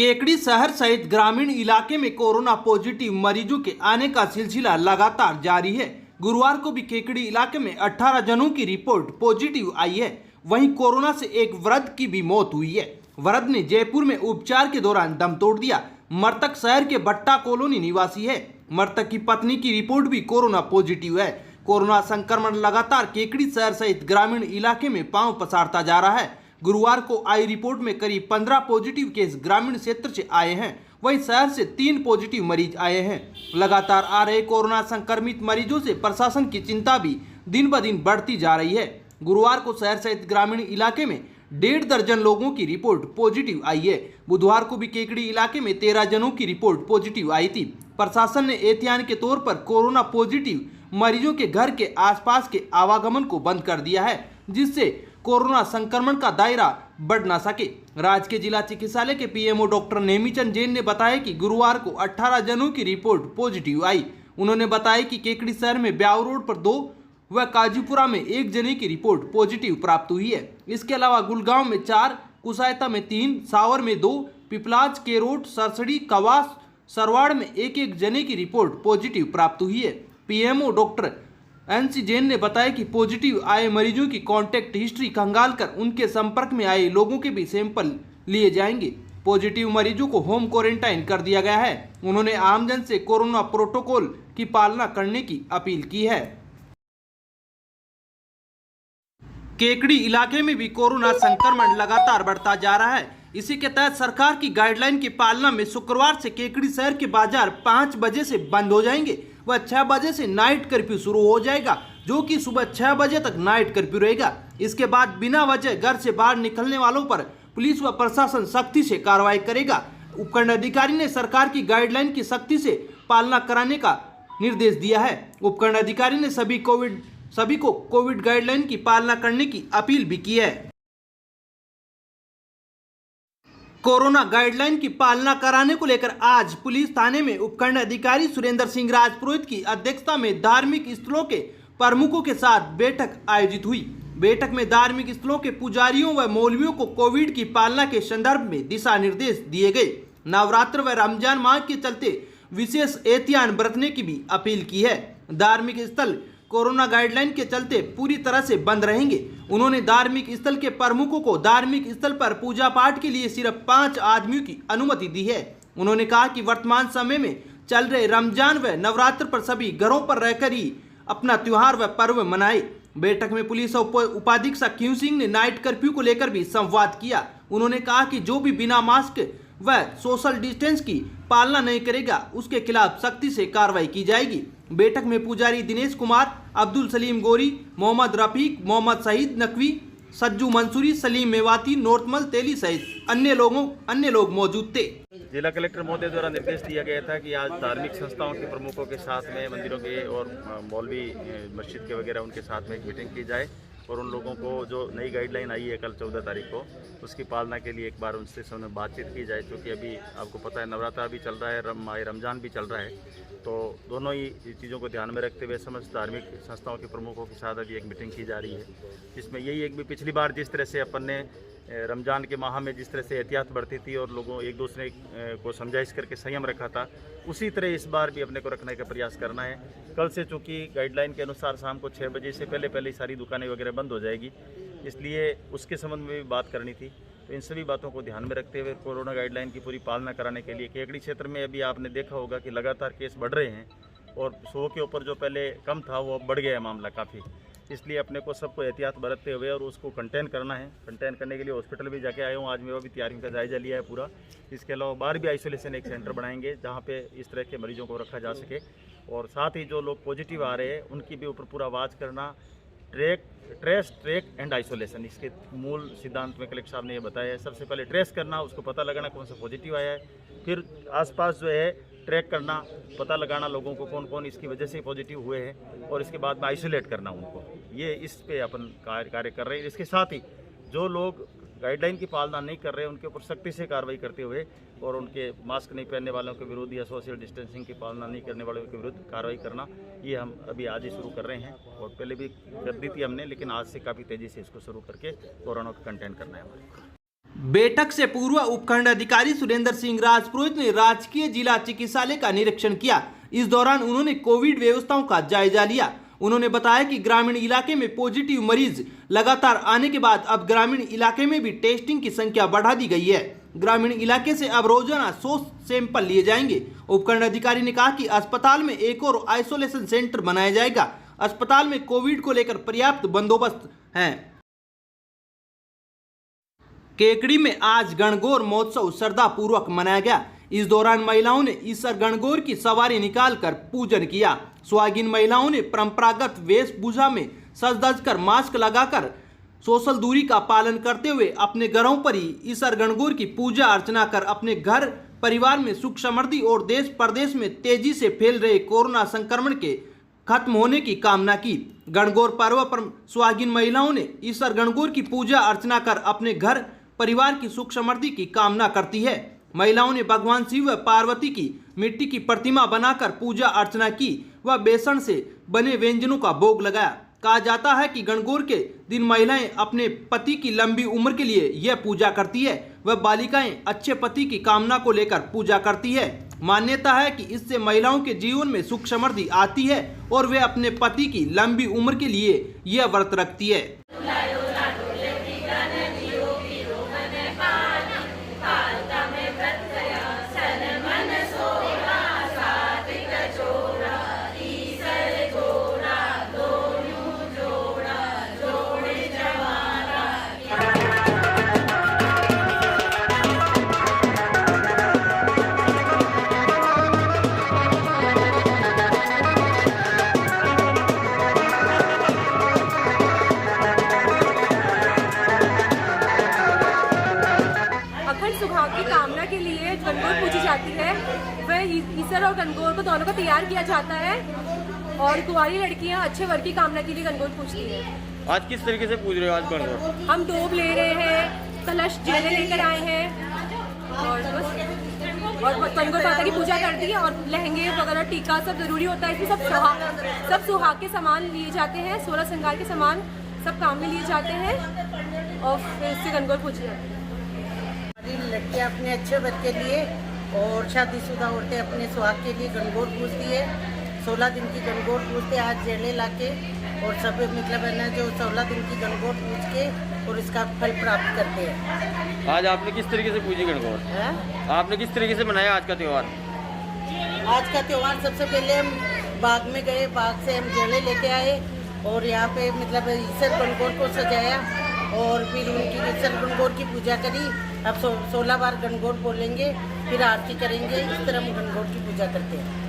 केकड़ी शहर सहित ग्रामीण इलाके में कोरोना पॉजिटिव मरीजों के आने का सिलसिला लगातार जारी है। गुरुवार को भी केकड़ी इलाके में 18 जनों की रिपोर्ट पॉजिटिव आई है। वहीं कोरोना से एक वृद्ध की भी मौत हुई है। वृद्ध ने जयपुर में उपचार के दौरान दम तोड़ दिया। मृतक शहर के भट्टा कॉलोनी निवासी है। मृतक की पत्नी की रिपोर्ट भी कोरोना पॉजिटिव है। कोरोना संक्रमण लगातार केकड़ी शहर सहित ग्रामीण इलाके में पांव पसारता जा रहा है। गुरुवार को आई रिपोर्ट में करीब 15 पॉजिटिव केस ग्रामीण क्षेत्र से आए हैं। वहीं शहर से 3 पॉजिटिव मरीज आए हैं। लगातार आ रहे कोरोना संक्रमित मरीजों से प्रशासन की चिंता भी दिन ब दिन बढ़ती जा रही है। गुरुवार को शहर सहित ग्रामीण इलाके में 1.5 दर्जन लोगों की रिपोर्ट पॉजिटिव आई है। बुधवार को भी केकड़ी इलाके में 13 जनों की रिपोर्ट पॉजिटिव आई थी। प्रशासन ने एहतियात के तौर पर कोरोना पॉजिटिव मरीजों के घर के आसपास के आवागमन को बंद कर दिया है, जिससे कोरोना संक्रमण का दायरा बढ़ न सके। राज्य के जिला चिकित्सालय के पीएमओ डॉक्टर नेमीचंद जैन ने बताया कि गुरुवार को 18 जनों की रिपोर्ट पॉजिटिव आई। उन्होंने बताया कि केकड़ी शहर में ब्याव रोड पर 2 व काजीपुरा में 1 जने की रिपोर्ट पॉजिटिव प्राप्त हुई है। इसके अलावा गुलगांव में 4, कुसायता में 3, सावर में 2, पिपलाज, केरोट, सरसड़ी, कवास, सरवाड़ में 1-1 जने की रिपोर्ट पॉजिटिव प्राप्त हुई है। पीएमओ डॉक्टर एनसी जैन ने बताया कि पॉजिटिव आए मरीजों की कॉन्टैक्ट हिस्ट्री खंगालकर उनके संपर्क में आए लोगों के भी सैंपल लिए जाएंगे। पॉजिटिव मरीजों को होम क्वारंटाइन कर दिया गया है। उन्होंने आमजन से कोरोना प्रोटोकॉल की पालना करने की अपील की है। केकड़ी इलाके में भी कोरोना संक्रमण लगातार बढ़ता जा रहा है। इसी के तहत सरकार की गाइडलाइन की पालना में शुक्रवार से केकड़ी शहर के बाजार 5 बजे से बंद हो जाएंगे व 6 बजे से नाइट कर्फ्यू शुरू हो जाएगा, जो कि सुबह 6 बजे तक नाइट कर्फ्यू रहेगा। इसके बाद बिना वजह घर से बाहर निकलने वालों पर पुलिस व प्रशासन सख्ती से कार्रवाई करेगा। उपखंड अधिकारी ने सरकार की गाइडलाइन की सख्ती से पालना कराने का निर्देश दिया है। उपखंड अधिकारी ने सभी को कोविड गाइडलाइन की पालना करने की अपील भी की है। कोरोना गाइडलाइन की पालना कराने को लेकर आज पुलिस थाने में उपखंड अधिकारी सुरेंद्र सिंह राजपुरोहित की अध्यक्षता में धार्मिक स्थलों के प्रमुखों के साथ बैठक आयोजित हुई। बैठक में धार्मिक स्थलों के पुजारियों व मौलवियों को कोविड की पालना के संदर्भ में दिशा निर्देश दिए गए। नवरात्र व रमजान माह के चलते विशेष एहतियात बरतने की भी अपील की है। धार्मिक स्थल कोरोना गाइडलाइन के चलते पूरी तरह से बंद रहेंगे। उन्होंने धार्मिक स्थल के प्रमुखों को धार्मिक स्थल पर पूजा पाठ के लिए सिर्फ 5 आदमियों की अनुमति दी है। उन्होंने कहा कि वर्तमान समय में चल रहे रमजान व नवरात्र पर सभी घरों पर रहकर ही अपना त्योहार व पर्व मनाए। बैठक में पुलिस उपाधीक्षक क्यू सिंह ने नाइट कर्फ्यू को लेकर भी संवाद किया। उन्होंने कहा कि जो भी बिना मास्क व सोशल डिस्टेंस की पालना नहीं करेगा, उसके खिलाफ सख्ती से कार्रवाई की जाएगी। बैठक में पुजारी दिनेश कुमार, अब्दुल सलीम गोरी, मोहम्मद रफीक, मोहम्मद शहीद नकवी, सज्जू मंसूरी, सलीम मेवाती, नोर्तमल तेली सहित अन्य लोग मौजूद थे। जिला कलेक्टर महोदय द्वारा निर्देश दिया गया था कि आज धार्मिक संस्थाओं के प्रमुखों के साथ में मंदिरों के और मौलवी मस्जिद के वगैरह उनके साथ में एक मीटिंग की जाए और उन लोगों को जो नई गाइडलाइन आई है कल 14 तारीख को, उसकी पालना के लिए एक बार उनसे सामने बातचीत की जाए। क्योंकि अभी आपको पता है नवरात्रा भी चल रहा है, माह रमजान भी चल रहा है, तो दोनों ही चीज़ों को ध्यान में रखते हुए समस्त धार्मिक संस्थाओं के प्रमुखों के साथ अभी एक मीटिंग की जा रही है, जिसमें यही एक भी पिछली बार जिस तरह से अपन ने रमज़ान के माह में जिस तरह से एहतियात बरती थी और लोगों एक दूसरे को समझाइश करके संयम रखा था, उसी तरह इस बार भी अपने को रखने का प्रयास करना है। कल से चूँकि गाइडलाइन के अनुसार शाम को 6 बजे से पहले सारी दुकानें वगैरह बंद हो जाएगी, इसलिए उसके संबंध में भी बात करनी थी। तो इन सभी बातों को ध्यान में रखते हुए कोरोना गाइडलाइन की पूरी पालना कराने के लिए केकड़ी क्षेत्र में अभी आपने देखा होगा कि लगातार केस बढ़ रहे हैं और 100 के ऊपर जो पहले कम था वो अब बढ़ गया है मामला काफ़ी। इसलिए अपने को सबको एहतियात बरतते हुए और उसको कंटेन करना है। कंटेन करने के लिए हॉस्पिटल भी जाके आया हूँ, आज मैं वो भी तैयारियों का जायजा लिया है पूरा। इसके अलावा बाहर भी आइसोलेशन एक सेंटर बनाएंगे जहाँ पे इस तरह के मरीजों को रखा जा सके, और साथ ही जो लोग पॉजिटिव आ रहे हैं उनकी भी ऊपर पूरा वाच करना। ट्रेस, ट्रैक एंड आइसोलेशन, इसके मूल सिद्धांत में कलेक्टर साहब ने ये बताया है। सबसे पहले ट्रेस करना, उसको पता लगाना कौन सा पॉजिटिव आया है, फिर आसपास जो है ट्रैक करना, पता लगाना लोगों को कौन कौन इसकी वजह से पॉजिटिव हुए हैं, और इसके बाद में आइसोलेट करना उनको। ये इस पे अपन कार्य कर रहे हैं। इसके साथ ही जो लोग गाइडलाइन की पालना नहीं कर रहे हैं उनके ऊपर सख्ती से कार्रवाई करते हुए और उनके मास्क नहीं पहनने वालों के विरुद्ध या सोशल डिस्टेंसिंग की पालना नहीं करने वालों के विरुद्ध कार्रवाई करना, ये हम अभी आज ही शुरू कर रहे हैं। और पहले भी कर दी थी हमने, लेकिन आज से काफ़ी तेज़ी से इसको शुरू करके कोरोना को कंटेन करना है हमारे। बैठक से पूर्व उपखंड अधिकारी सुरेंद्र सिंह राजपुरोहित ने राजकीय जिला चिकित्सालय का निरीक्षण किया। इस दौरान उन्होंने कोविड व्यवस्थाओं का जायजा लिया। उन्होंने बताया कि ग्रामीण इलाके में पॉजिटिव मरीज लगातार आने के बाद अब ग्रामीण इलाके में भी टेस्टिंग की संख्या बढ़ा दी गई है। ग्रामीण इलाके से अब रोजाना 100 सैंपल लिए जाएंगे। उपखंड अधिकारी ने कहा कि अस्पताल में एक और आइसोलेशन सेंटर बनाया जाएगा। अस्पताल में कोविड को लेकर पर्याप्त बंदोबस्त है। केकड़ी में आज गणगौर महोत्सव श्रद्धा पूर्वक मनाया गया। इस दौरान महिलाओं ने ईसर गणगौर की सवारी निकालकर पूजन किया। सुहागिन महिलाओं ने परंपरागत वेशभूषा में सज धज कर मास्क लगाकर सोशल दूरी का पालन करते हुए अपने घरों पर ही ईसर गणगौर की पूजा अर्चना कर अपने घर परिवार में सुख समृद्धि और देश प्रदेश में तेजी से फैल रहे कोरोना संक्रमण के खत्म होने की कामना की। गणगौर पर्व पर सुहागिन महिलाओं ने ईसर गणगौर की पूजा अर्चना कर अपने घर परिवार की सुख समृद्धि की कामना करती है। महिलाओं ने भगवान शिव व पार्वती की मिट्टी की प्रतिमा बनाकर पूजा अर्चना की व बेसन से बने व्यंजनों का भोग लगाया। कहा जाता है कि गणगौर के दिन महिलाएं अपने पति की लंबी उम्र के लिए यह पूजा करती है व बालिकाएं अच्छे पति की कामना को लेकर पूजा करती है। मान्यता है कि इससे महिलाओं के जीवन में सुख समृद्धि आती है और वे अपने पति की लंबी उम्र के लिए यह व्रत रखती है। सुहाग की कामना के लिए गणगौर पूजी जाती है। वह ईसर और गणगौर को दोनों को तैयार किया जाता है और कुंवारी लड़कियां अच्छे वर की कामना के लिए गणगौर पूजती है। आज किस तरीके से पूज रहे हो आज गणगौर? हम डोब ले रहे हैं, कलश जेले लेकर आए हैं और गणगौर माता की पूजा कर दी है और लहंगे वगैरह टीका सब जरूरी होता है। इसमें सब सुहाग के सामान लिए जाते हैं, 16 श्रृंगार के सामान सब काम में लिए जाते हैं और फिर इससे गणगौर पूजी जाती है। लड़कियां अपने अच्छे वर के लिए और शादीशुदा औरतें अपने सुहाग के लिए गणगौर पूजती है। 16 दिन की गणगौर पूजते आज जेले लाके और सब मतलब है ना जो 16 दिन की गणगौर पूज के और इसका फल प्राप्त करते हैं। आज आपने किस तरीके से पूजी गणगौर? आपने किस तरीके से मनाया आज का त्यौहार? आज का त्यौहार सबसे पहले हम बाग में गए, बाग से हम जेले लेके आए और यहाँ पे मतलब ईसर गणगौर को सजाया और फिर उनकी ईसर गणगौर की पूजा करी। अब 16 बार गणगौर बोलेंगे, फिर आरती करेंगे। इस तरह हम गणगौर की पूजा करते हैं।